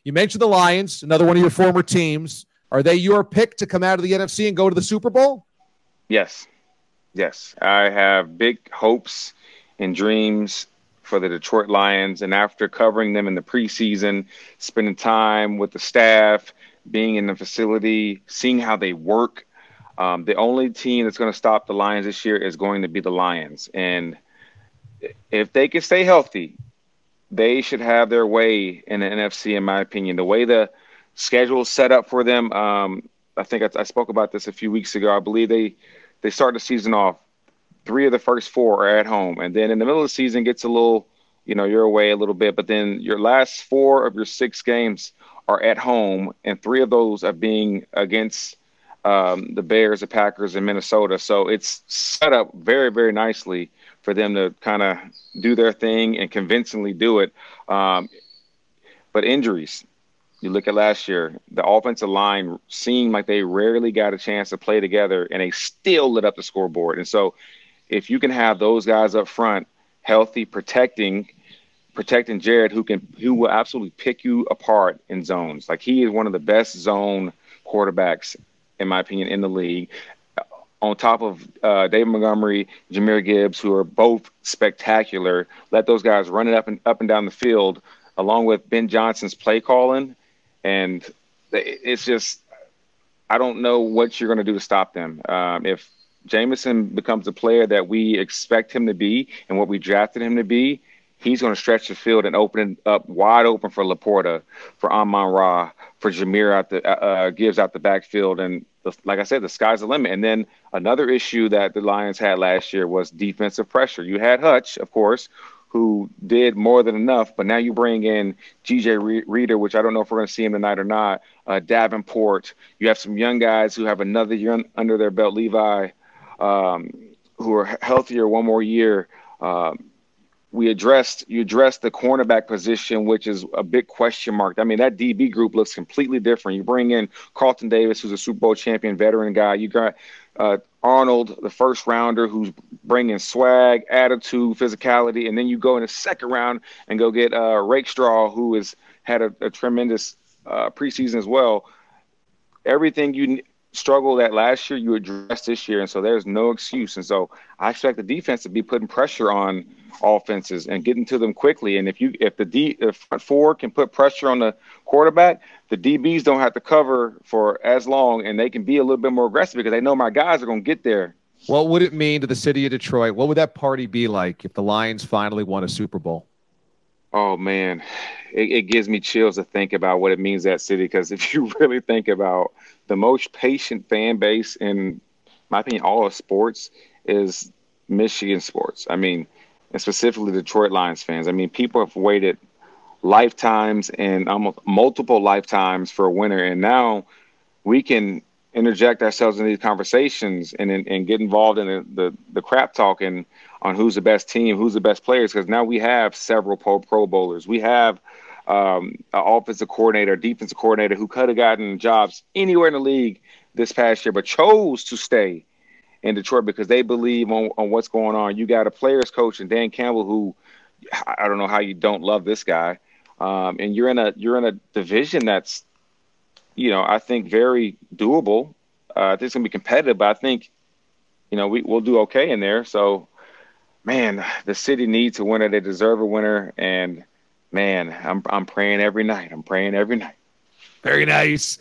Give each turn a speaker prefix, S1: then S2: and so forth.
S1: You mentioned the Lions, another one of your former teams. Are they your pick to come out of the NFC and go to the Super Bowl?
S2: Yes. Yes. I have big hopes and dreams for the Detroit Lions. And after covering them in the preseason, spending time with the staff, being in the facility, seeing how they work, the only team that's going to stop the Lions this year is going to be the Lions. And if they can stay healthy, they should have their way in the NFC, in my opinion. The way the schedule is set up for them, I think I spoke about this a few weeks ago. I believe they start the season off, 3 of the first 4 are at home. And then in the middle of the season gets a little, you're away a little bit. But then your last 4 of your 6 games are at home, and 3 of those are being against the Bears, the Packers, and Minnesota. So it's set up very, very nicely for them to kind of do their thing and convincingly do it. But injuries, you look at last year, the offensive line seemed like they rarely got a chance to play together, and they still lit up the scoreboard. And so if you can have those guys up front, healthy, protecting Jared, who will absolutely pick you apart in zones. Like, he is one of the best zone quarterbacks, in my opinion, in the league. On top of David Montgomery, Jahmyr Gibbs, who are both spectacular. Let those guys run it up and down the field, along with Ben Johnson's play calling. And it's just, I don't know what you're going to do to stop them. If Jameson becomes the player that we expect him to be and what we drafted him to be, he's going to stretch the field and open it up wide open for Laporta, for Amon-Ra, for Jahmyr Gibbs out the backfield. And like I said, the sky's the limit. And then another issue that the Lions had last year was defensive pressure. You had Hutch, of course, who did more than enough, but now you bring in G.J. Reader, which I don't know if we're going to see him tonight or not, Davenport. You have some young guys who have another year under their belt, Levi, who are healthier one more year. You addressed the cornerback position, which is a big question mark. I mean, that DB group looks completely different. You bring in Carlton Davis, who's a Super Bowl champion veteran guy. You got Arnold, the first rounder, who's bringing swag, attitude, physicality. And then you go in the second round and go get Rakestraw, who has had a tremendous preseason as well. Everything you struggled at last year, you addressed this year. And so there's no excuse. And so I expect the defense to be putting pressure on offenses and getting to them quickly. And if the front 4 can put pressure on the quarterback, the DBs don't have to cover for as long, and they can be a little bit more aggressive because they know my guys are going to get there.
S1: What would it mean to the city of Detroit? What would that party be like if the Lions finally won a Super Bowl?
S2: Oh, man, it gives me chills to think about what it means to that city, because if you really think about the most patient fan base in my opinion, all of sports is Michigan sports. I mean, and specifically Detroit Lions fans. I mean, people have waited lifetimes and almost multiple lifetimes for a winner, and now we can interject ourselves in these conversations and get involved in the crap talking on who's the best team, who's the best players, because now we have several pro bowlers. We have an offensive coordinator, defensive coordinator who could have gotten jobs anywhere in the league this past year, but chose to stay in Detroit because they believe on what's going on. You got a players coach in Dan Campbell, who I don't know how you don't love this guy. And you're in a division that's, I think very doable. I think it's gonna be competitive, but I think, we'll do okay in there. So, man, the city needs a winner. They deserve a winner, and man, I'm praying every night. I'm praying every night.
S1: Very nice.